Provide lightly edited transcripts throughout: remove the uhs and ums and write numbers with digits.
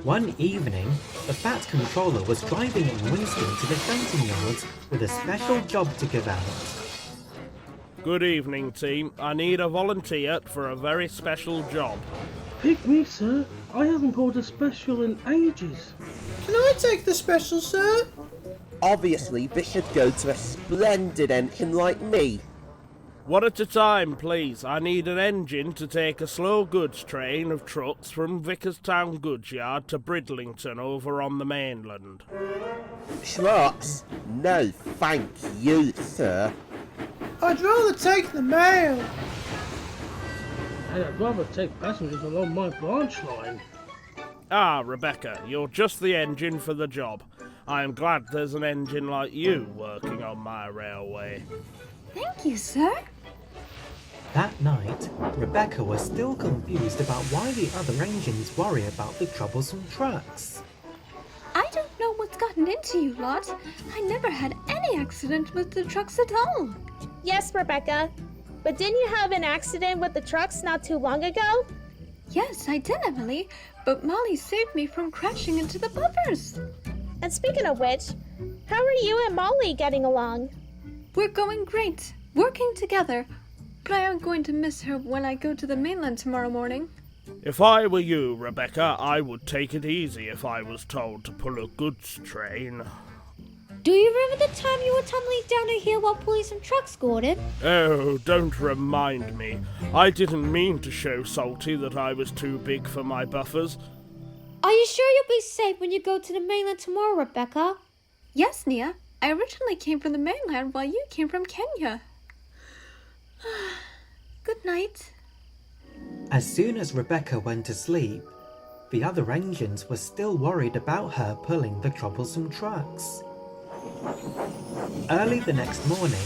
One evening, the Fat Controller was driving in Winston to the shunting yards with a special job to give out. Good evening, team. I need a volunteer for a very special job. Pick me, sir. I haven't pulled a special in ages. Can I take the special, sir? Obviously, this should go to a splendid engine like me. One at a time, please. I need an engine to take a slow goods train of trucks from Vickerstown Goods Yard to Bridlington over on the mainland. Trucks? No, thank you, sir. I'd rather take the mail. And I'd rather take passengers along my branch line. Ah, Rebecca, you're just the engine for the job. I am glad there's an engine like you working on my railway. Thank you, sir. That night, Rebecca was still confused about why the other engines worry about the troublesome trucks. I don't know what's gotten into you lot. I never had any accident with the trucks at all. Yes, Rebecca. But didn't you have an accident with the trucks not too long ago? Yes, I did, Emily. But Molly saved me from crashing into the buffers. And speaking of which, how are you and Molly getting along? We're going great, working together. But I am going to miss her when I go to the mainland tomorrow morning. If I were you, Rebecca, I would take it easy if I was told to pull a goods train. Do you remember the time you were tumbling down a hill while pulling some trucks, Gordon? Oh, don't remind me. I didn't mean to show Salty that I was too big for my buffers. Are you sure you'll be safe when you go to the mainland tomorrow, Rebecca? Yes, Nia. I originally came from the mainland while you came from Kenya. Good night. As soon as Rebecca went to sleep, the other engines were still worried about her pulling the troublesome trucks. Early the next morning,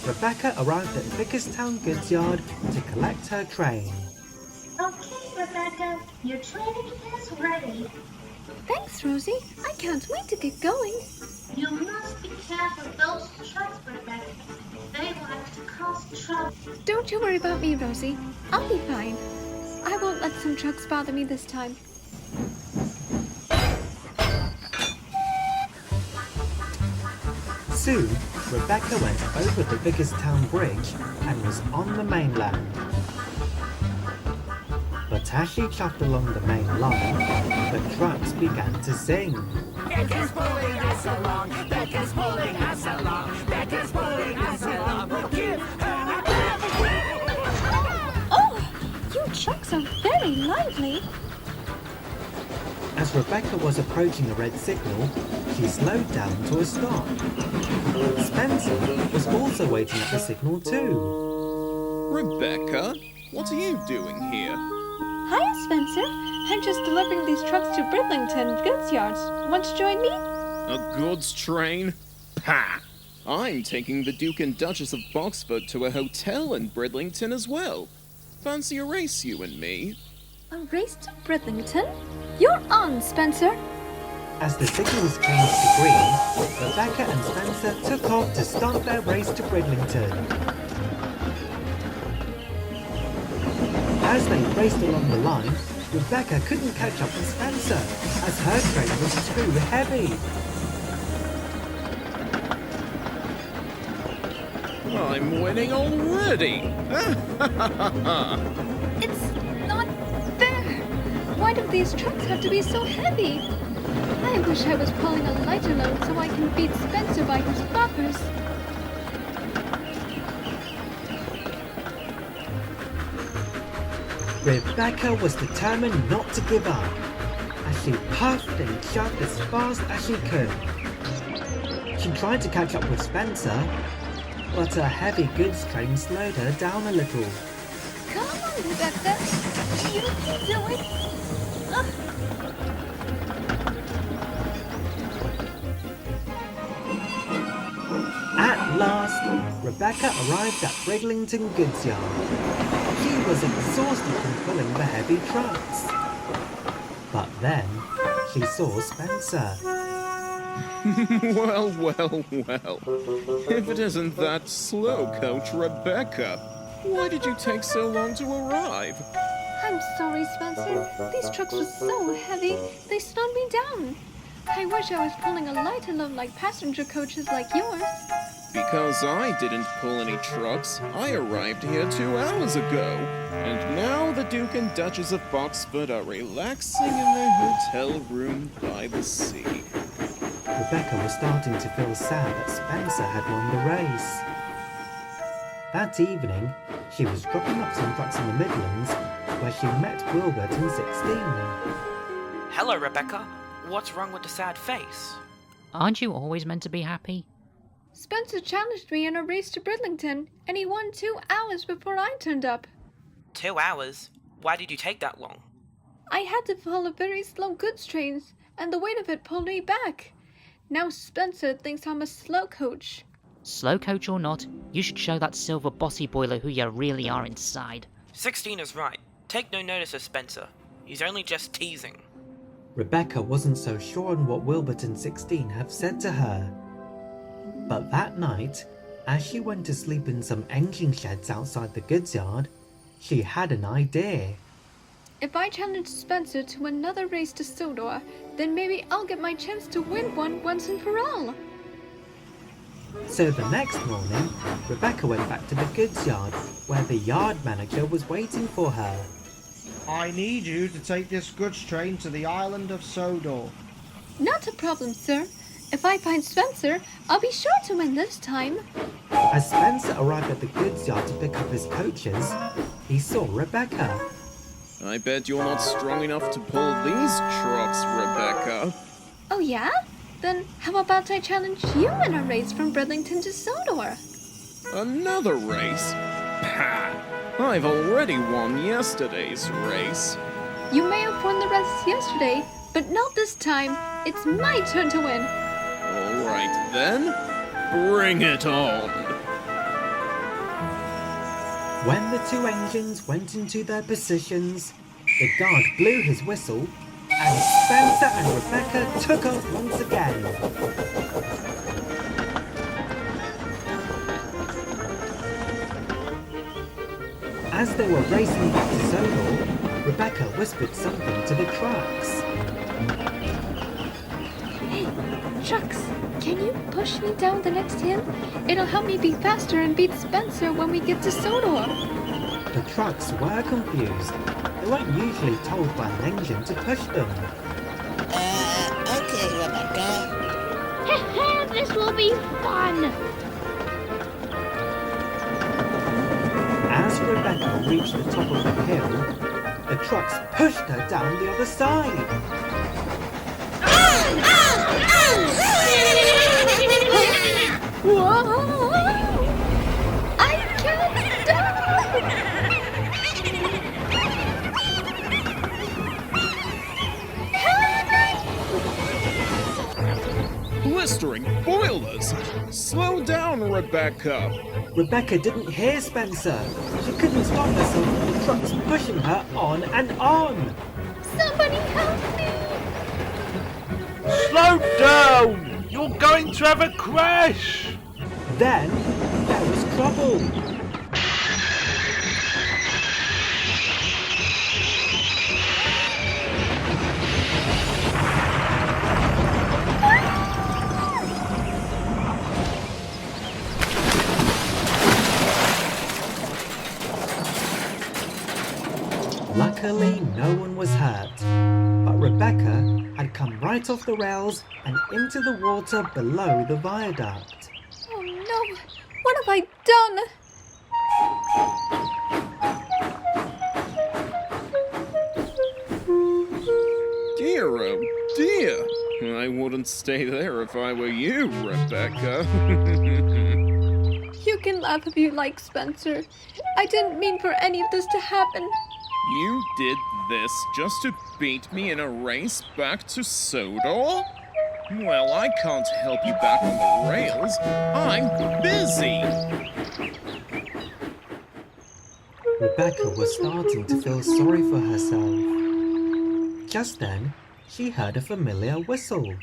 Rebecca arrived at Vickerstown Goods Yard to collect her train. Okay, Rebecca, your train is ready. Thanks, Rosie. I can't wait to get going. You must be careful of those trucks, Rebecca. They like to cause trouble. Don't you worry about me, Rosie. I'll be fine. I won't let some trucks bother me this time. Soon, Rebecca went over the Vickerstown Bridge and was on the mainland. But as she chugged along the main line, the trucks began to sing. Becca's pulling us along, Becca's pulling us along, Becca's pulling us along, we'll give her a Oh, you trucks are very lively. As Rebecca was approaching a red signal, she slowed down to a stop. Spencer was also waiting at the signal too. Rebecca, what are you doing here? Hiya, Spencer. I'm just delivering these trucks to Bridlington Goods Yards. Want to join me? A goods train? Pah! I'm taking the Duke and Duchess of Boxford to a hotel in Bridlington as well. Fancy a race, you and me? A race to Bridlington? You're on, Spencer. As the signals changed to green, Rebecca and Spencer took off to start their race to Bridlington. As they raced along the line, Rebecca couldn't catch up with Spencer, as her train was too heavy. I'm winning already! It's not fair. Why do these trucks have to be so heavy? I wish I was pulling a lighter load so I can beat Spencer by his buffers. Rebecca was determined not to give up, as she puffed and chugged as fast as she could. She tried to catch up with Spencer, but a heavy goods train slowed her down a little. Come on, Rebecca. You can do it. At last, Rebecca arrived at Bridlington Goods Yard. She was exhausted from pulling the heavy trucks. But then, she saw Spencer. Well. If it isn't that slow coach Rebecca, why did you take so long to arrive? I'm sorry, Spencer. These trucks were so heavy, they slowed me down. I wish I was pulling a lighter load like passenger coaches like yours. Because I didn't pull any trucks, I arrived here 2 hours ago. And now the Duke and Duchess of Boxford are relaxing in their hotel room by the sea. Rebecca was starting to feel sad that Spencer had won the race. That evening, she was dropping off some trucks in the Midlands, where she met Wilbert and 16. Hello, Rebecca. What's wrong with the sad face? Aren't you always meant to be happy? Spencer challenged me in a race to Bridlington, and he won 2 hours before I turned up. 2 hours? Why did you take that long? I had to follow very slow goods trains, and the weight of it pulled me back. Now Spencer thinks I'm a slow coach. Slow coach or not, you should show that silver bossy boiler who you really are inside. 16 is right. Take no notice of Spencer. He's only just teasing. Rebecca wasn't so sure on what Wilbert and 16 have said to her. But that night, as she went to sleep in some engine sheds outside the goods yard, she had an idea. If I challenge Spencer to another race to Sodor, then maybe I'll get my chance to win one once and for all. So the next morning, Rebecca went back to the goods yard, where the yard manager was waiting for her. I need you to take this goods train to the island of Sodor. Not a problem, sir. If I find Spencer, I'll be sure to win this time. As Spencer arrived at the goods yard to pick up his coaches, he saw Rebecca. I bet you're not strong enough to pull these trucks, Rebecca. Oh yeah? Then how about I challenge you in a race from Bridlington to Sodor? Another race? Pah! I've already won yesterday's race. You may have won the race yesterday, but not this time. It's my turn to win. All right then, bring it on. When the two engines went into their positions, the guard blew his whistle, and Spencer and Rebecca took off once again. As they were racing back to Sodor, Rebecca whispered something to the trucks. Hey, trucks, can you push me down the next hill? It'll help me be faster and beat Spencer when we get to Sodor. The trucks were confused. They weren't usually told by an engine to push them. Okay, Rebecca. This will be fun! As Rebecca reached the top of the hill, the trucks pushed her down the other side. Whoa! I can't stop! Blistering boilers! Slow down, Rebecca! Rebecca didn't hear Spencer. She couldn't stop herself from the trucks pushing her on and on. Somebody help me! Slow down! You're going to have a crash! Then there was trouble. Luckily, no one was hurt, but Rebecca had come right off the rails and into the water below the viaduct. Oh no! What have I done? Dear, oh dear! I wouldn't stay there if I were you, Rebecca. You can laugh if you like, Spencer. I didn't mean for any of this to happen. You did this just to beat me in a race back to Sodor? Well, I can't help you back on the rails. I'm busy. Rebecca was starting to feel sorry for herself. Just then, she heard a familiar whistle.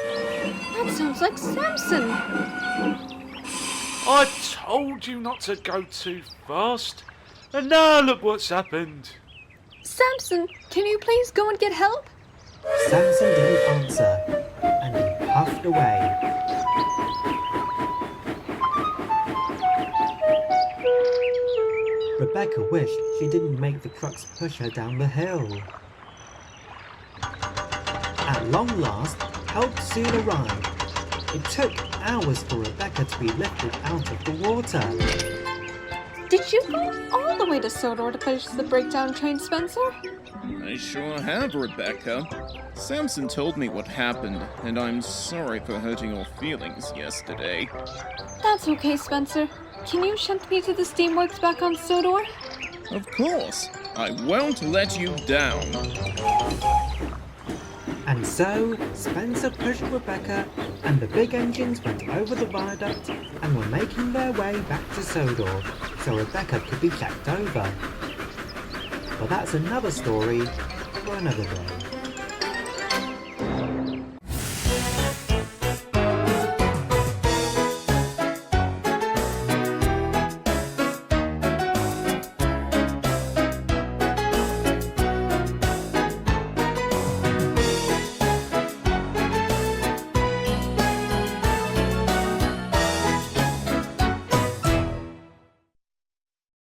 That sounds like Samson. I told you not to go too fast. And now look what's happened. Samson, can you please go and get help? Samson didn't answer, and he puffed away. Rebecca wished she didn't make the trucks push her down the hill. At long last, help soon arrived. It took hours for Rebecca to be lifted out of the water. Did you go all the way to Sodor to finish the breakdown train, Spencer? I sure have, Rebecca. Samson told me what happened, and I'm sorry for hurting your feelings yesterday. That's okay, Spencer. Can you shunt me to the steamworks back on Sodor? Of course. I won't let you down. And so, Spencer pushed Rebecca, and the big engines went over the viaduct and were making their way back to Sodor, so Rebecca could be checked over. But that's another story for another day.